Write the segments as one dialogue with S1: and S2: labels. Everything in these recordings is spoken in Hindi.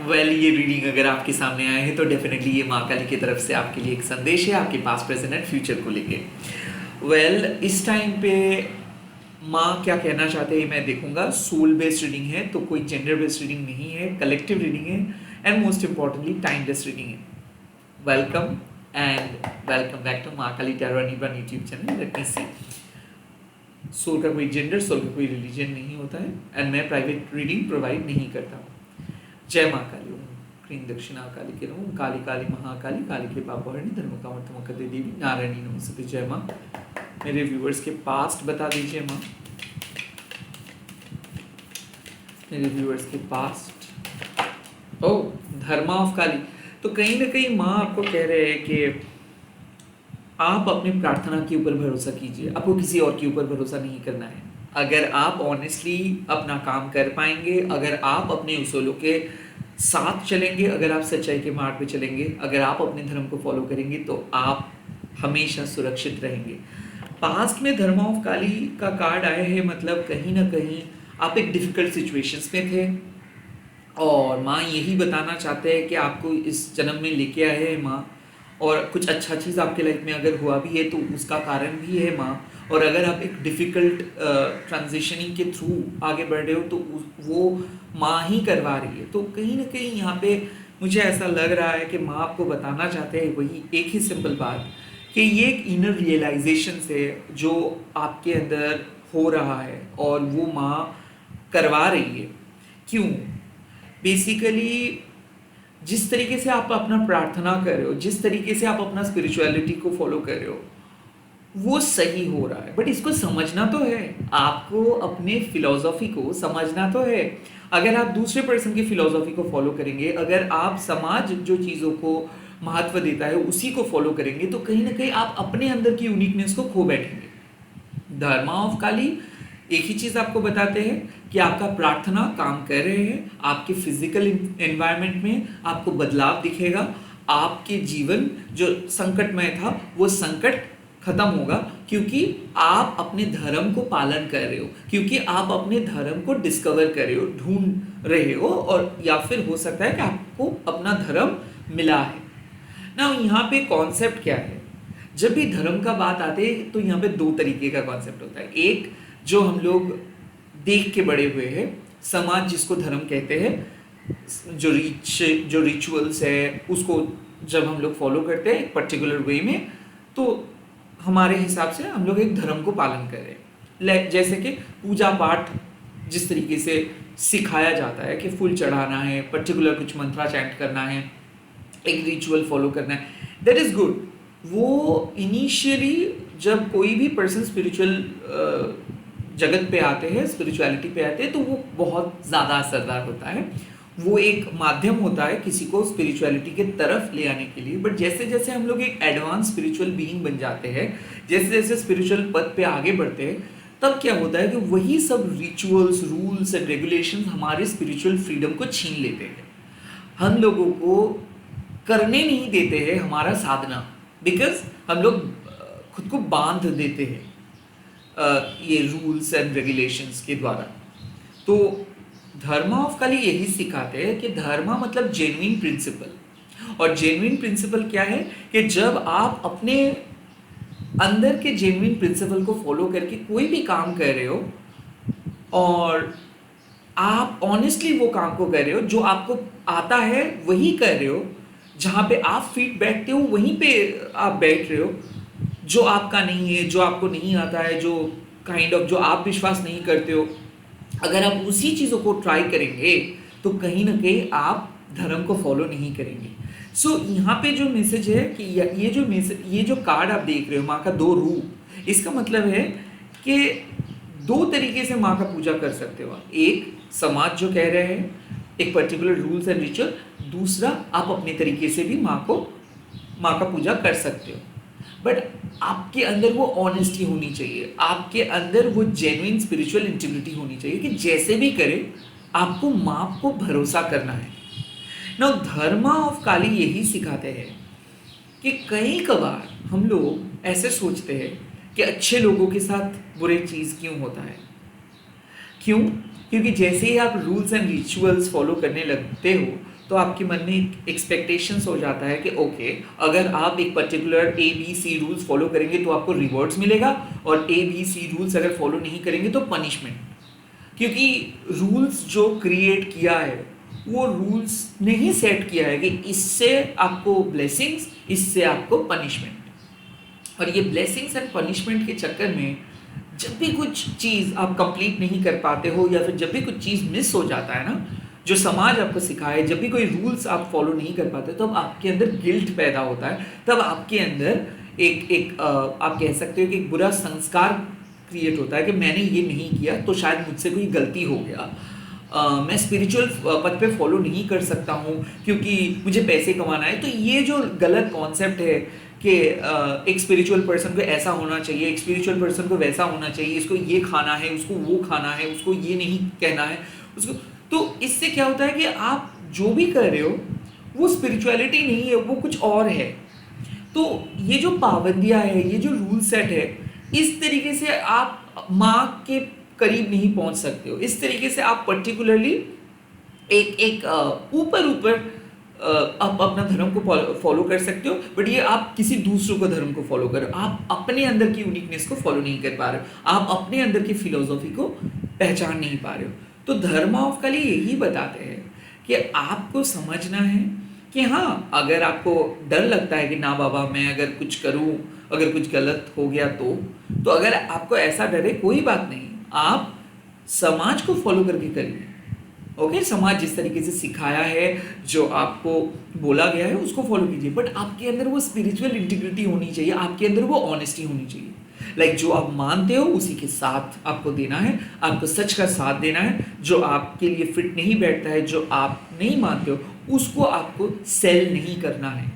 S1: ये रीडिंग अगर आपके सामने आए हैं तो डेफिनेटली ये माँ काली की तरफ से आपके लिए एक संदेश है आपके पास प्रेजेंट एंड फ्यूचर को लेके। इस टाइम पे माँ क्या कहना चाहते हैं मैं देखूंगा। सोल बेस्ड रीडिंग है, तो कोई जेंडर बेस्ड रीडिंग नहीं है, कलेक्टिव रीडिंग है and most importantly timeless reading है। Welcome and welcome back to Maa Kali tarot one YouTube channel. Let me see. Soul का कोई जेंडर, सोल का कोई रिलीजन नहीं होता है एंड मैं प्राइवेट रीडिंग प्रोवाइड नहीं करता हूँ। जय माँ काली। ओम क्रीम दक्षिणा काली के नमः। काली काली महाकाली काली के पापहरणी धर्म कामर्थमकदे देवी नारायणी नमस्ते। जय माँ। मेरे व्यूअर्स के पास्ट बता दीजिए माँ, मेरे व्यूअर्स के पास्ट। ओ धर्मा ऑफ काली। तो कहीं ना कहीं माँ आपको कह रहे हैं कि आप अपनी प्रार्थना के ऊपर भरोसा कीजिए, आपको किसी और के ऊपर भरोसा नहीं करना है। अगर आप ऑनेस्टली अपना काम कर पाएंगे, अगर आप अपने उसूलों के साथ चलेंगे, अगर आप सच्चाई के मार्ग पे चलेंगे, अगर आप अपने धर्म को फॉलो करेंगे तो आप हमेशा सुरक्षित रहेंगे। पास्ट में धर्मा ऑफ काली का कार्ड आया है, मतलब कहीं ना कहीं आप एक डिफिकल्ट सिचुएशंस में थे और माँ यही बताना चाहते हैं कि आपको इस जन्म में लेके आए हैं माँ, और कुछ अच्छा चीज़ आपके लाइफ में अगर हुआ भी है तो उसका कारण भी है माँ। और अगर आप एक डिफ़िकल्ट ट्रांजिशनिंग के थ्रू आगे बढ़ रहे हो तो वो माँ ही करवा रही है। तो कहीं ना कहीं यहाँ पे मुझे ऐसा लग रहा है कि माँ आपको बताना चाहते हैं वही एक ही सिंपल बात कि ये एक इनर रियलाइजेशन है जो आपके अंदर हो रहा है और वो माँ करवा रही है। क्यों? बेसिकली जिस तरीके से आप अपना प्रार्थना कर रहे हो, जिस तरीके से आप अपना स्पिरिचुअलिटी को फॉलो कर रहे हो, वो सही हो रहा है। बट इसको समझना तो है, आपको अपने फिलॉसफी को समझना तो है। अगर आप दूसरे पर्सन की फिलॉसफी को फॉलो करेंगे, अगर आप समाज जो चीज़ों को महत्व देता है उसी को फॉलो करेंगे, तो कहीं ना कहीं आप अपने अंदर की यूनिकनेस को खो बैठेंगे। धर्मा ऑफ काली एक ही चीज़ आपको बताते हैं कि आपका प्रार्थना काम कर रहे हैं, आपके फिजिकल एनवायरनमेंट में आपको बदलाव दिखेगा, आपके जीवन जो संकटमय था वो संकट खत्म होगा, क्योंकि आप अपने धर्म को पालन कर रहे हो, क्योंकि आप अपने धर्म को डिस्कवर कर रहे हो, ढूंढ रहे हो, और या फिर हो सकता है कि आपको अपना धर्म मिला है ना। यहाँ पे कॉन्सेप्ट क्या है? जब भी धर्म का बात आते है तो यहाँ पे दो तरीके का कॉन्सेप्ट होता है। एक जो हम लोग देख के बड़े हुए हैं, समाज जिसको धर्म कहते हैं, जो रिचुअल्स है उसको जब हम लोग फॉलो करते हैं एक पर्टिकुलर वे में, तो हमारे हिसाब से हम लोग एक धर्म को पालन कर रहे हैं। जैसे कि पूजा पाठ जिस तरीके से सिखाया जाता है कि फूल चढ़ाना है, पर्टिकुलर कुछ मंत्रा चैंट करना है, एक रिचुअल फॉलो करना है, दैट इज़ गुड। वो इनिशियली जब कोई भी पर्सन स्पिरिचुअल जगत पे आते हैं, स्पिरिचुअलिटी पे आते हैं, तो वो बहुत ज़्यादा असरदार होता है। वो एक माध्यम होता है किसी को स्पिरिचुअलिटी के तरफ ले आने के लिए। बट जैसे जैसे हम लोग एक एडवांस स्पिरिचुअल बीइंग बन जाते हैं, जैसे जैसे स्पिरिचुअल पथ पे आगे बढ़ते हैं, तब क्या होता है कि वही सब रिचुअल्स, रूल्स एंड रेगुलेशंस हमारे स्पिरिचुअल फ्रीडम को छीन लेते हैं। हम लोगों को करने नहीं देते हैं हमारा साधना, बिकॉज हम लोग खुद को बांध देते हैं ये रूल्स एंड रेगुलेशंस के द्वारा। तो धर्मा ऑफ काली यही सिखाते हैं कि धर्मा मतलब जेन्युइन प्रिंसिपल। और जेन्युइन प्रिंसिपल क्या है कि जब आप अपने अंदर के जेन्युइन प्रिंसिपल को फॉलो करके कोई भी काम कर रहे हो और आप ऑनेस्टली वो काम को कर रहे हो, जो आपको आता है वही कर रहे हो, जहाँ पे आप फिट बैठते हो वहीं पे आप बैठ रहे हो, जो आपका नहीं है, जो आपको नहीं आता है, जो जो आप विश्वास नहीं करते हो, अगर आप उसी चीज़ों को ट्राई करेंगे तो कहीं ना कहीं आप धर्म को फॉलो नहीं करेंगे। सो यहाँ पे जो मैसेज है कि ये जो कार्ड आप देख रहे हो, माँ का दो रूप, इसका मतलब है कि दो तरीके से माँ का पूजा कर सकते हो। एक समाज जो कह रहे हैं, एक पर्टिकुलर रूल्स एंड रिचुअल, दूसरा आप अपने तरीके से भी माँ का पूजा कर सकते हो। बट आपके अंदर वो ऑनेस्टी होनी चाहिए, आपके अंदर वो जेन्युइन स्पिरिचुअल इंटीग्रिटी होनी चाहिए कि जैसे भी करे आपको माँ को भरोसा करना है ना। धर्मा ऑफ काली यही सिखाते हैं कि कई कबार हम लोग ऐसे सोचते हैं कि अच्छे लोगों के साथ बुरे चीज़ क्यों होता है, क्यों? क्योंकि जैसे ही आप रूल्स एंड रिचुअल्स फॉलो करने लगते हो तो आपके मन में एक एक्सपेक्टेशंस हो जाता है कि ओके, अगर आप एक पर्टिकुलर ABC रूल्स फॉलो करेंगे तो आपको रिवॉर्ड्स मिलेगा, और ABC रूल्स अगर फॉलो नहीं करेंगे तो पनिशमेंट। क्योंकि रूल्स जो क्रिएट किया है वो रूल्स ने ही सेट किया है कि इससे आपको ब्लेसिंग्स, इससे आपको पनिशमेंट। और ये ब्लेसिंग्स एंड पनिशमेंट के चक्कर में जब भी कुछ चीज़ आप कंप्लीट नहीं कर पाते हो, या फिर जब भी कुछ चीज़ मिस हो जाता है ना, जो समाज आपको सिखाए, जब भी कोई रूल्स आप फॉलो नहीं कर पाते, तब आपके अंदर गिल्ट पैदा होता है, तब आपके अंदर आप कह सकते हो कि एक बुरा संस्कार क्रिएट होता है कि मैंने ये नहीं किया तो शायद मुझसे कोई गलती हो गया, मैं स्पिरिचुअल पथ पे फॉलो नहीं कर सकता हूँ क्योंकि मुझे पैसे कमाना है। तो ये जो गलत कॉन्सेप्ट है कि एक स्पिरिचुअल पर्सन को ऐसा होना चाहिए, एक स्पिरिचुअल पर्सन को वैसा होना चाहिए, इसको ये खाना है, उसको वो खाना है, उसको ये नहीं कहना है, उसको, तो इससे क्या होता है कि आप जो भी कर रहे हो वो स्पिरिचुअलिटी नहीं है, वो कुछ और है। तो ये जो पाबंदियां है, ये जो रूल सेट है, इस तरीके से आप माँ के करीब नहीं पहुंच सकते हो। इस तरीके से आप पर्टिकुलरली एक ऊपर ऊपर आप अपना धर्म को फॉलो कर सकते हो, बट ये आप किसी दूसरों को धर्म को फॉलो करो, आप अपने अंदर की यूनिकनेस को फॉलो नहीं कर पा रहे हो, आप अपने अंदर की फिलोसॉफी को पहचान नहीं पा रहे हो। तो धर्म ऑफ काली यही बताते हैं कि आपको समझना है कि हाँ, अगर आपको डर लगता है कि ना बाबा मैं अगर कुछ करूँ, अगर कुछ गलत हो गया तो अगर आपको ऐसा डर है, कोई बात नहीं, आप समाज को फॉलो करके करिए। ओके, समाज जिस तरीके से सिखाया है, जो आपको बोला गया है, उसको फॉलो कीजिए, बट आपके अंदर वो स्पिरिचुअल इंटीग्रिटी होनी चाहिए, आपके अंदर वो ऑनेस्टी होनी चाहिए। लाइक जो आप मानते हो उसी के साथ आपको देना है, आपको सच का साथ देना है। जो आपके लिए फिट नहीं बैठता है, जो आप नहीं मानते हो, उसको आपको सेल नहीं करना है।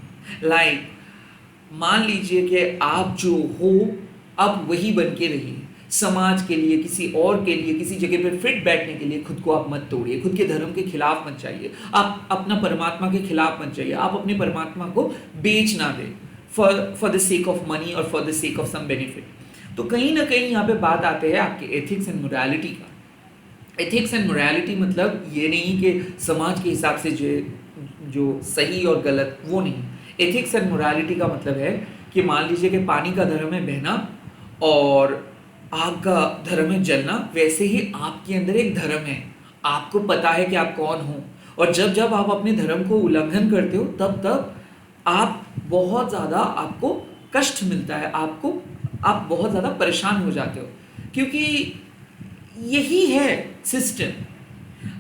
S1: लाइक मान लीजिए कि आप जो हो आप वही बन के रहिए, समाज के लिए, किसी और के लिए, किसी जगह पर फिट बैठने के लिए खुद को आप मत तोड़िए, खुद के धर्म के खिलाफ मत जाइए, आप अपना परमात्मा के खिलाफ मत जाइए, आप अपने परमात्मा को बेच ना दें for the sake of money और for the sake of some benefit. तो कहीं ना कहीं यहाँ पे बात आते हैं आपके एथिक्स एंड मोरालिटी का। एथिक्स एंड मोरालिटी मतलब ये नहीं कि समाज के हिसाब से जो सही और गलत, वो नहीं। एथिक्स एंड मोरालिटी का मतलब है कि मान लीजिए कि पानी का धर्म है बहना और आग का धर्म है जलना, वैसे ही आपके अंदर एक धर्म है, आपको पता है कि आप कौन हो, और जब जब आप अपने धर्म को उल्लंघन करते हो तब आप बहुत ज़्यादा, आपको कष्ट मिलता है, आप बहुत ज़्यादा परेशान हो जाते हो, क्योंकि यही है सिस्टम।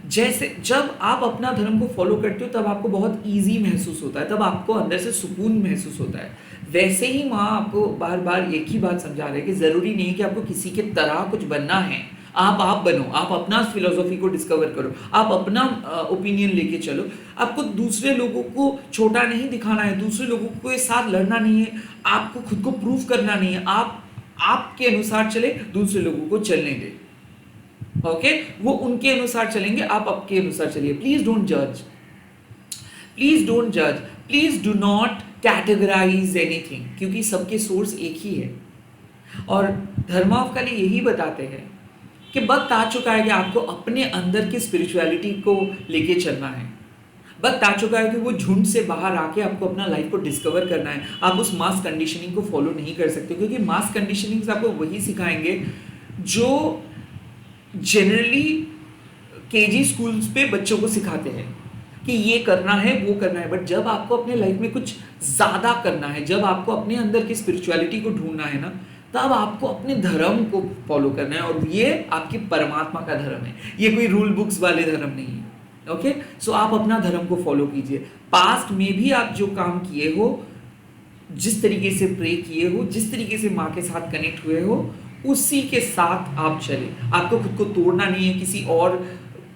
S1: जैसे जब आप अपना धर्म को फॉलो करते हो तब आपको बहुत इजी महसूस होता है, तब आपको अंदर से सुकून महसूस होता है। वैसे ही माँ आपको बार बार एक ही बात समझा रहे हैं कि ज़रूरी नहीं है कि आपको किसी के तरह कुछ बनना है, आप बनो, आप अपना फिलोसॉफी को डिस्कवर करो, आप अपना ओपिनियन लेके चलो। आपको दूसरे लोगों को छोटा नहीं दिखाना है, दूसरे लोगों को साथ लड़ना नहीं है, आपको खुद को प्रूव करना नहीं है, आप आपके अनुसार चले, दूसरे लोगों को चलने दें। ओके, वो उनके अनुसार चलेंगे, आप आपके अनुसार चलिए। प्लीज डोंट जज, प्लीज डोंट जज, please do not categorise anything, क्योंकि सबके सोर्स एक ही है। और धर्म ऑफ काली यही बताते हैं कि वक्त आ चुका है कि आपको अपने अंदर की स्पिरिचुअलिटी को लेके चलना है। वक्त आ चुका है कि वो झुंड से बाहर आके आपको अपना लाइफ को डिस्कवर करना है। आप उस मास कंडीशनिंग को फॉलो नहीं कर सकते, क्योंकि मास कंडीशनिंग से आपको वही सिखाएंगे जो जनरली केजी स्कूल्स पे बच्चों को सिखाते हैं कि ये करना है, वो करना है। बट जब आपको अपने लाइफ में कुछ ज़्यादा करना है, जब आपको अपने अंदर की स्पिरिचुअलिटी को ढूंढना है ना, तब आपको अपने धर्म को फॉलो करना है, और ये आपकी परमात्मा का धर्म है, ये कोई रूल बुक्स वाले धर्म नहीं है। ओके, सो आप अपना धर्म को फॉलो कीजिए। पास्ट में भी आप जो काम किए हो, जिस तरीके से प्रे किए हो, जिस तरीके से माँ के साथ कनेक्ट हुए हो, उसी के साथ आप चले। आपको खुद को तोड़ना नहीं है, किसी और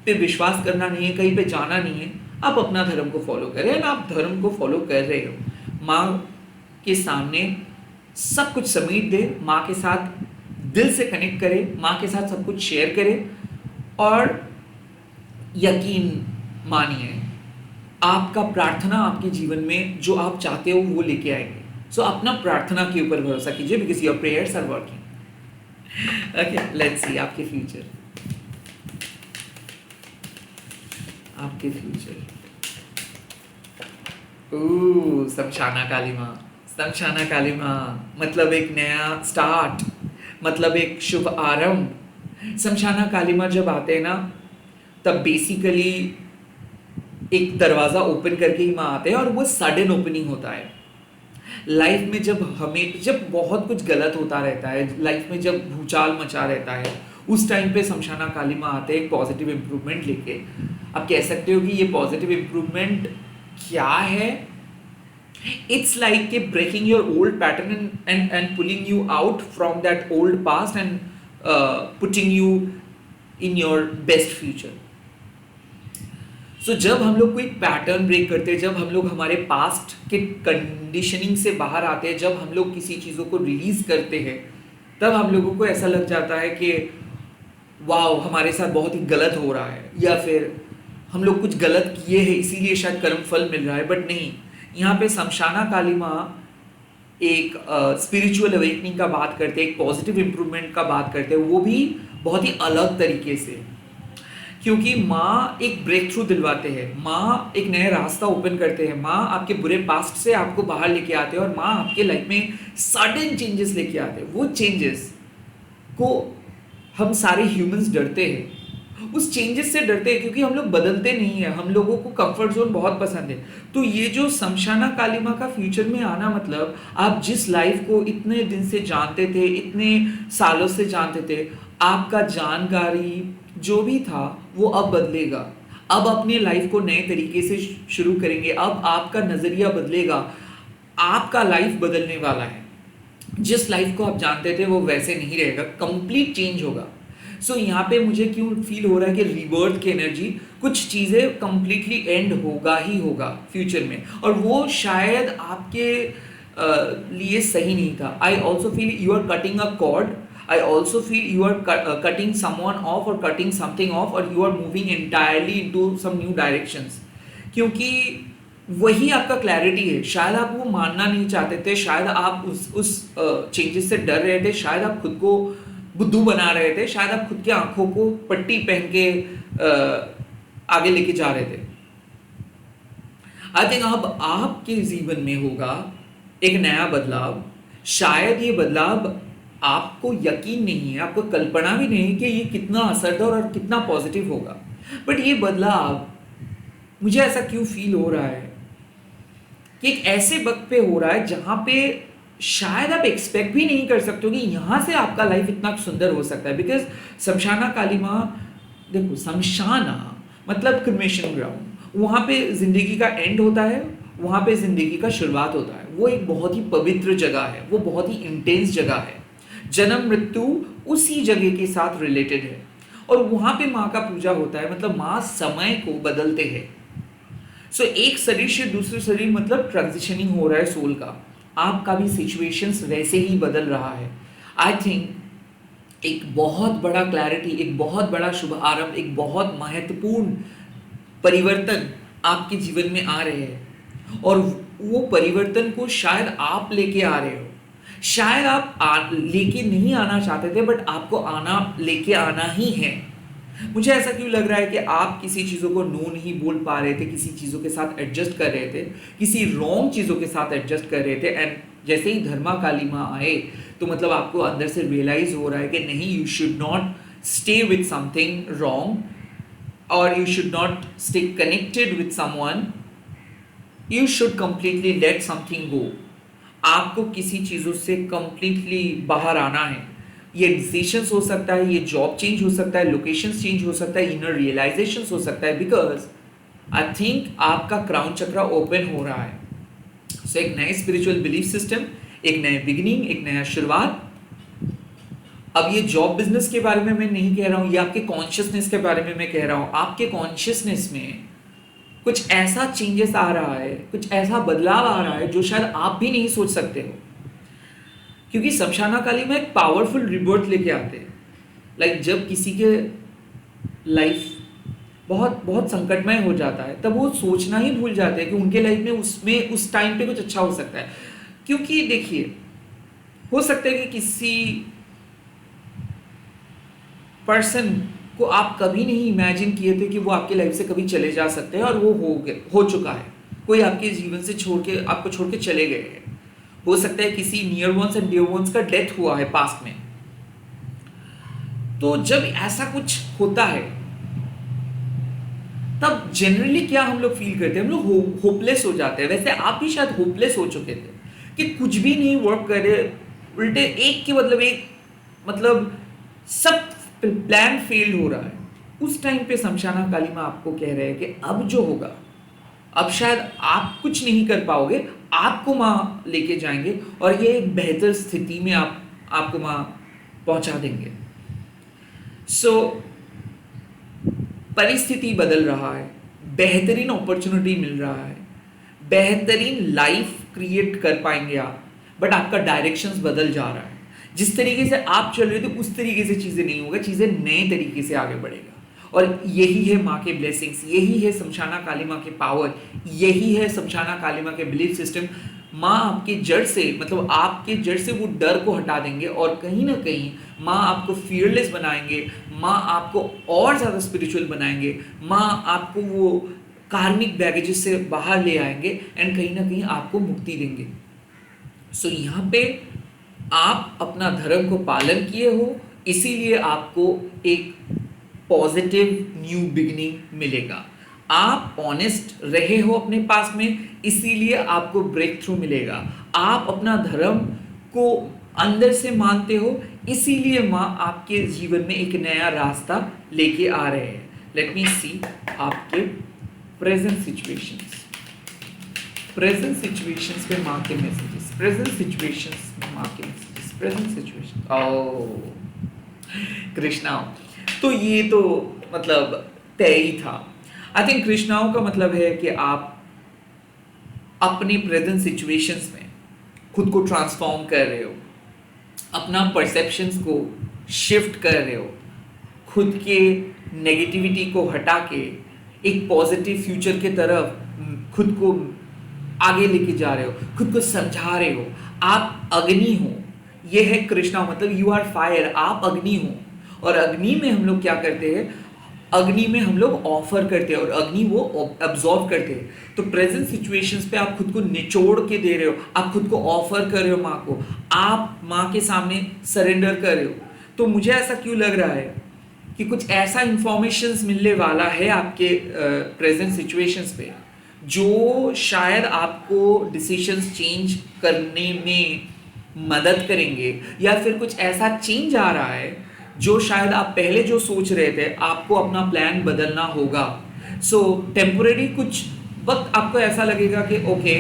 S1: पे विश्वास करना नहीं है, कहीं पे जाना नहीं है। आप अपना धर्म को फॉलो करें, और आप धर्म को फॉलो कर रहे हो। माँ के सामने सब कुछ समेट दे, माँ के साथ दिल से कनेक्ट करें, माँ के साथ सब कुछ शेयर करें, और यकीन मानिए आपका प्रार्थना आपके जीवन में जो आप चाहते हो वो लेके आएंगे। सो अपना प्रार्थना के ऊपर भरोसा कीजिए, because your prayers are working. Okay, let's see आपके फ्यूचर। आपके फ्यूचर। ओह, शमशाना काली माँ। शमशाना काली माँ मतलब एक नया स्टार्ट, मतलब एक शुभ आरंभ। शमशाना काली माँ जब आते हैं ना, तब बेसिकली एक दरवाजा ओपन करके ही माँ आते हैं, और वो सडन ओपनिंग होता है। लाइफ में जब बहुत कुछ गलत होता रहता है, लाइफ में जब भूचाल मचा रहता है, उस टाइम पे शमशाना काली माँ आते हैं एक पॉजिटिव इंप्रूवमेंट लेके। आप कह सकते हो कि ये पॉजिटिव इंप्रूवमेंट क्या है? It's like a breaking your old pattern and pulling you out from that old past and putting you in your best future. So जब हम लोग कोई पैटर्न ब्रेक करते हैं, जब हम लोग हमारे पास्ट के कंडीशनिंग से बाहर आते हैं, जब हम लोग किसी चीज़ों को रिलीज करते हैं, तब हम लोगों को ऐसा लग जाता है कि वाओ, हमारे साथ बहुत ही गलत हो रहा है, या फिर हम लोग कुछ गलत किए हैं इसीलिए शायद कर्म फल मिल रहा है। बट नहीं, यहाँ पे शमशाना काली माँ एक स्पिरिचुअल अवेकनिंग का बात करते हैं, एक पॉजिटिव इंप्रूवमेंट का बात करते हैं, वो भी बहुत ही अलग तरीके से। क्योंकि माँ एक ब्रेक थ्रू दिलवाते हैं, माँ एक नया रास्ता ओपन करते हैं, माँ आपके बुरे पास्ट से आपको बाहर लेके आते हैं, और माँ आपके लाइफ में सडन चेंजेस लेके आते हैं। वो चेंजेस को हम सारे ह्यूमंस डरते हैं, उस चेंजेस से डरते हैं, क्योंकि हम लोग बदलते नहीं है, हम लोगों को कंफर्ट जोन बहुत पसंद है। तो ये जो शमशाना काली माँ का फ्यूचर में आना, मतलब आप जिस लाइफ को इतने दिन से जानते थे, इतने सालों से जानते थे, आपका जानकारी जो भी था वो अब बदलेगा। अब अपने लाइफ को नए तरीके से शुरू करेंगे, अब आपका नजरिया बदलेगा, आपका लाइफ बदलने वाला है। जिस लाइफ को आप जानते थे वो वैसे नहीं रहेगा, कंप्लीट चेंज होगा। सो यहाँ पे मुझे क्यों फील हो रहा है कि रिबर्थ की एनर्जी, कुछ चीज़ें कंप्लीटली एंड होगा ही होगा फ्यूचर में, और वो शायद आपके लिए सही नहीं था। I also feel you are cutting a cord, I also feel you are cutting someone off और कटिंग समथिंग ऑफ, और you are moving entirely into some new directions. क्योंकि वही आपका क्लैरिटी है। शायद आप वो मानना नहीं चाहते थे, शायद आप उस चेंजेस से डर रहे थे, शायद आप खुद को बुद्धू बना रहे थे, शायद आप खुद की आंखों को पट्टी पहन के आगे लेके जा रहे थे। आई थिंक अब आपके जीवन में होगा एक नया बदलाव। शायद ये बदलाव आपको यकीन नहीं है, आपको कल्पना भी नहीं कि ये कितना असरदार और कितना पॉजिटिव होगा। बट ये बदलाव मुझे ऐसा क्यों फील हो रहा है कि एक ऐसे वक्त पे हो रहा है जहां पे शायद आप एक्सपेक्ट भी नहीं कर सकते हो कि यहाँ से आपका लाइफ इतना सुंदर हो सकता है। बिकॉज शमशाना काली माँ, देखो, शमशाना मतलब क्रिमेशन ग्राउंड, वहाँ पे जिंदगी का एंड होता है, वहाँ पे जिंदगी का शुरुआत होता है। वो एक बहुत ही पवित्र जगह है, वो बहुत ही इंटेंस जगह है। जन्म मृत्यु उसी जगह के साथ रिलेटेड है, और वहाँ पे माँ का पूजा होता है, मतलब माँ समय को बदलते हैं। सो एक शरीर से दूसरे शरीर मतलब ट्रांजिशनिंग हो रहा है सोल का। आपका भी सिचुएशंस वैसे ही बदल रहा है। आई थिंक एक बहुत बड़ा क्लैरिटी, एक बहुत बड़ा शुभ आरंभ, एक बहुत महत्वपूर्ण परिवर्तन आपके जीवन में आ रहे हैं, और वो परिवर्तन को शायद आप लेके आ रहे हो। शायद आप लेके नहीं आना चाहते थे, बट आपको लेके आना ही है। मुझे ऐसा क्यों लग रहा है कि आप किसी चीज़ों को नो नहीं बोल पा रहे थे, किसी चीज़ों के साथ एडजस्ट कर रहे थे, किसी रॉन्ग चीज़ों के साथ एडजस्ट कर रहे थे, एंड जैसे ही धर्मा काली माँ आए तो मतलब आपको अंदर से रियलाइज हो रहा है कि नहीं, you should not stay with something wrong, और you should not stay connected with someone, you should completely let something go. आपको किसी चीज़ों से कंप्लीटली बाहर आना है। ये डिसीजंस हो सकता है, ये जॉब चेंज हो सकता है, लोकेशंस चेंज हो सकता है, इनर रियलाइजेशंस हो सकता है, बिकॉज आई थिंक आपका क्राउन चक्रा ओपन हो रहा है। सो एक नए स्पिरिचुअल बिलीफ सिस्टम, एक नए बिगिनिंग, एक नया शुरुआत। अब ये जॉब बिजनेस के बारे में मैं नहीं कह रहा हूँ, ये आपके कॉन्शियसनेस के बारे में मैं कह रहा हूँ। आपके कॉन्शियसनेस में कुछ ऐसा चेंजेस आ रहा है, कुछ ऐसा बदलाव आ रहा है जो शायद आप भी नहीं सोच सकते हो। क्योंकि शमशाना काली में एक पावरफुल रिबर्थ लेके आते हैं। लाइक जब किसी के लाइफ बहुत बहुत संकटमय हो जाता है, तब वो सोचना ही भूल जाते हैं कि उनके लाइफ में उस टाइम पे कुछ अच्छा हो सकता है। क्योंकि देखिए, हो सकता है कि किसी पर्सन को आप कभी नहीं इमेजिन किए थे कि वो आपकी लाइफ से कभी चले जा सकते हैं, और वो हो चुका है। कोई आपके जीवन से आपको छोड़ के चले गए हैं। हो सकता है किसी near ones and dear ones का डेथ हुआ है पास्ट में। तो जब ऐसा कुछ होता है तब जनरली क्या हम लोग फील करते हैं, हम लोग होपलेस हो जाते हैं। वैसे आप भी शायद होपलेस हो चुके थे कि कुछ भी नहीं वर्क कर रहे, उल्टे एक के मतलब एक, मतलब सब प्लान फेल हो रहा है। उस टाइम पे शमशाना काली माँ आपको कह रहे हैं कि अब जो होगा, अब शायद आप कुछ नहीं कर पाओगे, आपको माँ लेके जाएंगे और ये एक बेहतर स्थिति में आपको माँ पहुंचा देंगे। सो परिस्थिति बदल रहा है, बेहतरीन अपॉर्चुनिटी मिल रहा है, बेहतरीन लाइफ क्रिएट कर पाएंगे आप, बट आपका डायरेक्शंस बदल जा रहा है। जिस तरीके से आप चल रहे थे उस तरीके से चीज़ें नहीं होगा, चीज़ें नए तरीके से आगे बढ़ेगा। और यही है माँ के ब्लेसिंग्स, यही है शमशाना काली माँ के पावर, यही है शमशाना काली माँ के बिलीफ सिस्टम। माँ आपके जड़ से, मतलब आपके जड़ से वो डर को हटा देंगे और कहीं ना कहीं माँ आपको फियरलेस बनाएंगे, माँ आपको और ज़्यादा स्पिरिचुअल बनाएंगे, माँ आपको वो कार्मिक बैगेजेस से बाहर ले आएंगे एंड कहीं ना कहीं आपको मुक्ति देंगे। सो यहाँ पे आप अपना धर्म को पालन किए हो, इसीलिए आपको एक पॉजिटिव न्यू बिगिनिंग मिलेगा। आप ऑनेस्ट रहे हो अपने पास में, इसीलिए आपको ब्रेक थ्रू मिलेगा। आप अपना धर्म को अंदर से मानते हो, इसीलिए माँ आपके जीवन में एक नया रास्ता लेके आ रहे हैं। लेट मी सी आपके प्रेजेंट सिचुएशंस पे माँ के मैसेजेस, प्रेजेंट सिचुएशंस में माँ के मैसेजेस, प्रेजेंट सिचुएशन। ओह कृष्णा, तो ये तो मतलब तय ही था। आई थिंक कृष्णाओं का मतलब है कि आप अपनी प्रेजेंट सिचुएशंस में खुद को ट्रांसफॉर्म कर रहे हो, अपना परसेप्शंस को शिफ्ट कर रहे हो, खुद के नेगेटिविटी को हटा के एक पॉजिटिव फ्यूचर की तरफ खुद को आगे लेके जा रहे हो, खुद को समझा रहे हो। आप अग्नि हो, ये है कृष्णा, मतलब यू आर फायर, आप अग्नि हो। और अग्नि में हम लोग क्या करते हैं, अग्नि में हम लोग ऑफर करते हैं और अग्नि वो अब्जॉर्व करते हैं। तो प्रेजेंट सिचुएशंस पे आप खुद को निचोड़ के दे रहे हो, आप खुद को ऑफर कर रहे हो माँ को, आप माँ के सामने सरेंडर कर रहे हो। तो मुझे ऐसा क्यों लग रहा है कि कुछ ऐसा इंफॉर्मेशंस मिलने वाला है आपके प्रेजेंट सिचुएशंस पे जो शायद आपको डिसीजंस चेंज करने में मदद करेंगे, या फिर कुछ ऐसा चेंज आ रहा है जो शायद आप पहले जो सोच रहे थे आपको अपना प्लान बदलना होगा। सो टेम्पोरेरी कुछ वक्त आपको ऐसा लगेगा कि ओके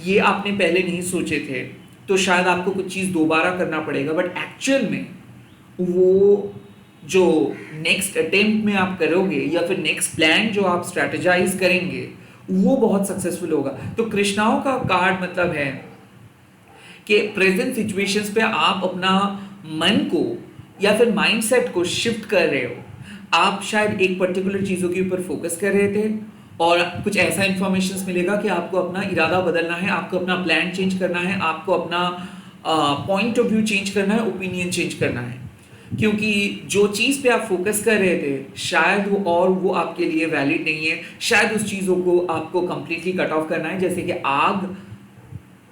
S1: ये आपने पहले नहीं सोचे थे, तो शायद आपको कुछ चीज़ दोबारा करना पड़ेगा, बट एक्चुअल में वो जो नेक्स्ट अटेम्प्ट में आप करोगे या फिर नेक्स्ट प्लान जो आप स्ट्रेटेजाइज करेंगे वो बहुत सक्सेसफुल होगा। तो कृष्णाओं का कार्ड मतलब है कि प्रेजेंट सिचुएशंस पे आप अपना मन को या फिर माइंडसेट को शिफ्ट कर रहे हो। आप शायद एक पर्टिकुलर चीज़ों के ऊपर फोकस कर रहे थे और कुछ ऐसा इंफॉर्मेशन मिलेगा कि आपको अपना इरादा बदलना है, आपको अपना प्लान चेंज करना है, आपको अपना पॉइंट ऑफ व्यू चेंज करना है, ओपिनियन चेंज करना है, क्योंकि जो चीज़ पे आप फोकस कर रहे थे शायद वो आपके लिए वैलिड नहीं है। शायद उस चीज़ों को आपको कंप्लीटली कट ऑफ करना है। जैसे कि आग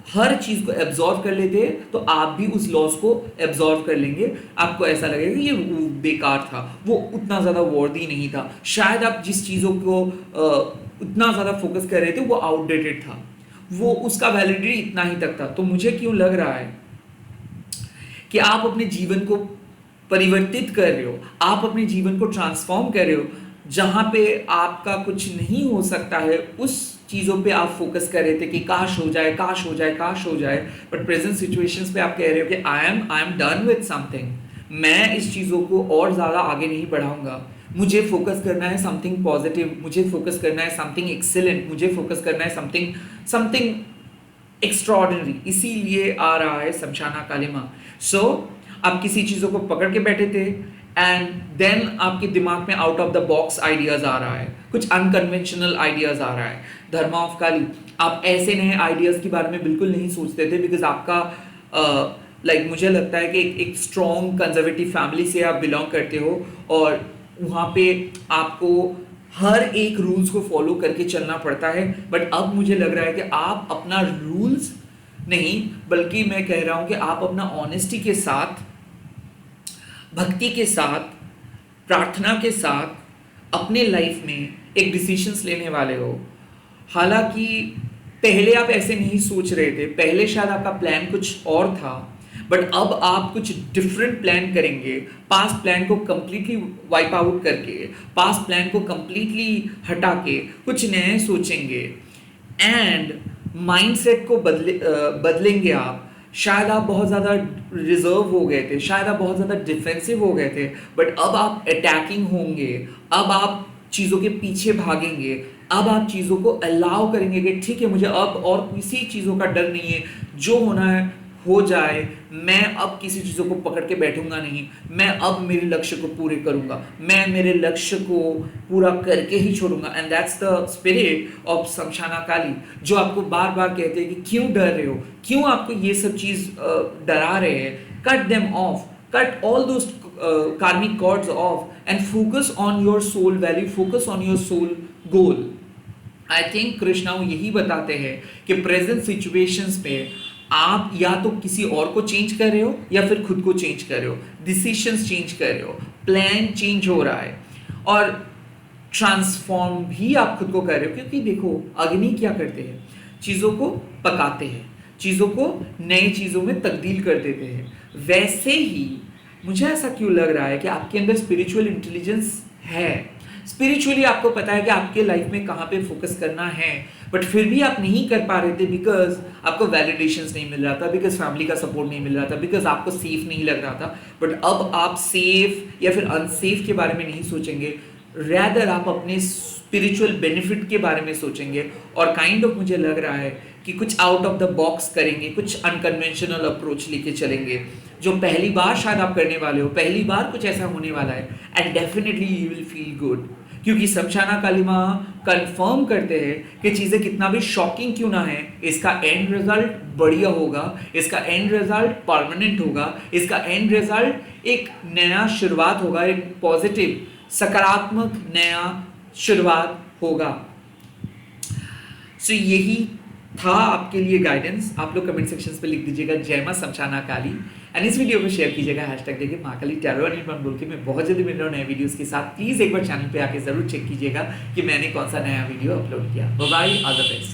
S1: हर चीज़ को एब्जॉर्व कर लेते हैं, तो आप भी उस लॉस को एब्जॉर्व कर लेंगे। आपको ऐसा लगेगा ये बेकार था, वो उतना ज़्यादा वर्दी नहीं था। शायद आप जिस चीज़ों को उतना ज़्यादा फोकस कर रहे थे वो आउटडेटेड था, वो उसका वैलिडिटी इतना ही तक था। तो मुझे क्यों लग रहा है कि आप अपने जीवन को परिवर्तित कर रहे हो, आप अपने जीवन को ट्रांसफॉर्म कर रहे हो। जहाँ पे आपका कुछ नहीं हो सकता है उस चीज़ों पे आप फोकस कर रहे थे कि काश हो जाए, काश हो जाए, काश हो जाए, बट प्रेजेंट सिचुएशंस पे आप कह रहे हो कि I am done with something, मैं इस चीज़ों को और ज़्यादा आगे नहीं बढ़ाऊंगा, मुझे फोकस करना है समथिंग पॉजिटिव, मुझे फोकस करना है समथिंग एक्सीलेंट, मुझे फोकस करना है समथिंग एक्स्ट्रॉर्डिनरी। इसीलिए आ रहा है शमशाना काली माँ। सो आप किसी चीज़ों को पकड़ के बैठे थे एंड देन आपके दिमाग में out of the box ideas आ रहा है, कुछ अनकन्वेंशनल आइडियाज आ रहा है। धर्मा ऑफ काली, आप ऐसे नए आइडियाज के बारे में बिल्कुल नहीं सोचते थे, बिकॉज आपका मुझे लगता है कि एक स्ट्रॉन्ग कंजर्वेटिव फैमिली से आप बिलोंग करते हो और वहाँ पे आपको हर एक रूल्स को फॉलो करके चलना पड़ता है। बट अब मुझे लग रहा है कि आप अपना रूल्स नहीं, बल्कि मैं कह रहा हूँ कि आप अपना ऑनेस्टी के साथ, भक्ति के साथ, प्रार्थना के साथ अपने लाइफ में एक डिसीजंस लेने वाले हो। हालांकि पहले आप ऐसे नहीं सोच रहे थे, पहले शायद आपका प्लान कुछ और था, बट अब आप कुछ डिफरेंट प्लान करेंगे। पास्ट प्लान को कंप्लीटली वाइप आउट करके, पास्ट प्लान को कंप्लीटली हटा के कुछ नए सोचेंगे एंड माइंडसेट को बदलेंगे आप। शायद आप बहुत ज़्यादा रिजर्व हो गए थे, शायद आप बहुत ज़्यादा डिफेंसिव हो गए थे, बट अब आप अटैकिंग होंगे। अब आप चीज़ों के पीछे भागेंगे। अब आप चीज़ों को अलाउ करेंगे कि ठीक है, मुझे अब और किसी चीज़ों का डर नहीं है, जो होना है हो जाए। मैं अब किसी चीज़ों को पकड़ के बैठूंगा नहीं, मैं अब मेरे लक्ष्य को पूरे करूंगा, मैं मेरे लक्ष्य को पूरा करके ही छोड़ूंगा। And that's the spirit of Shamshana Kali, जो आपको बार बार कहते हैं कि क्यों डर रहे हो, क्यों आपको ये सब चीज़ डरा रहे हैं। Cut them of, cut all those karmic cords off and focus on your soul value, focus on your soul goal. I think Krishna यही बताते हैं कि प्रेजेंट सिचुएशंस पे आप या तो किसी और को चेंज कर रहे हो या फिर खुद को चेंज कर रहे हो, डिसीशंस चेंज कर रहे हो, प्लान चेंज हो रहा है और ट्रांसफॉर्म भी आप खुद को कर रहे हो। क्योंकि देखो, अग्नि क्या करते हैं, चीज़ों को पकाते हैं, चीज़ों को नई चीज़ों में तब्दील कर देते हैं। वैसे ही मुझे ऐसा क्यों लग रहा है कि आपके अंदर स्पिरिचुअल इंटेलिजेंस है, स्पिरिचुअली आपको पता है कि आपके लाइफ में कहाँ पे फोकस करना है, बट फिर भी आप नहीं कर पा रहे थे बिकॉज आपको वैलिडेशंस नहीं मिल रहा था, बिकॉज फैमिली का सपोर्ट नहीं मिल रहा था, बिकॉज आपको सेफ नहीं लग रहा था। बट अब आप सेफ या फिर अनसेफ के बारे में नहीं सोचेंगे, रैदर आप अपने स्पिरिचुअल बेनिफिट के बारे में सोचेंगे। और काइंड ऑफ मुझे लग रहा है कि कुछ आउट ऑफ द बॉक्स करेंगे, कुछ अनकन्वेंशनल अप्रोच लेके चलेंगे, जो पहली बार शायद आप करने वाले हो, पहली बार कुछ ऐसा होने वाला है and definitely you will feel good. क्योंकि शमशाना काली माँ कंफर्म करते हैं कि चीज़ें कितना भी शॉकिंग क्यों ना है, इसका एंड रिजल्ट बढ़िया होगा, इसका एंड रिजल्ट परमानेंट होगा, इसका एंड रिजल्ट एक नया शुरुआत होगा, एक पॉजिटिव सकारात्मक नया शुरुआत होगा। सो यही था आपके लिए गाइडेंस। आप लोग कमेंट सेक्शन पे लिख दीजिएगा जय मां शमशाना काली एंड इस वीडियो को शेयर कीजिएगा हैशटैग देके महाकाली टैरो अनिल बोल के। मैं बहुत जल्दी मिल रहा हूँ नए वीडियोस के साथ। प्लीज एक बार चैनल पे आके जरूर चेक कीजिएगा कि मैंने कौन सा नया वीडियो अपलोड किया। Bye bye, all the best.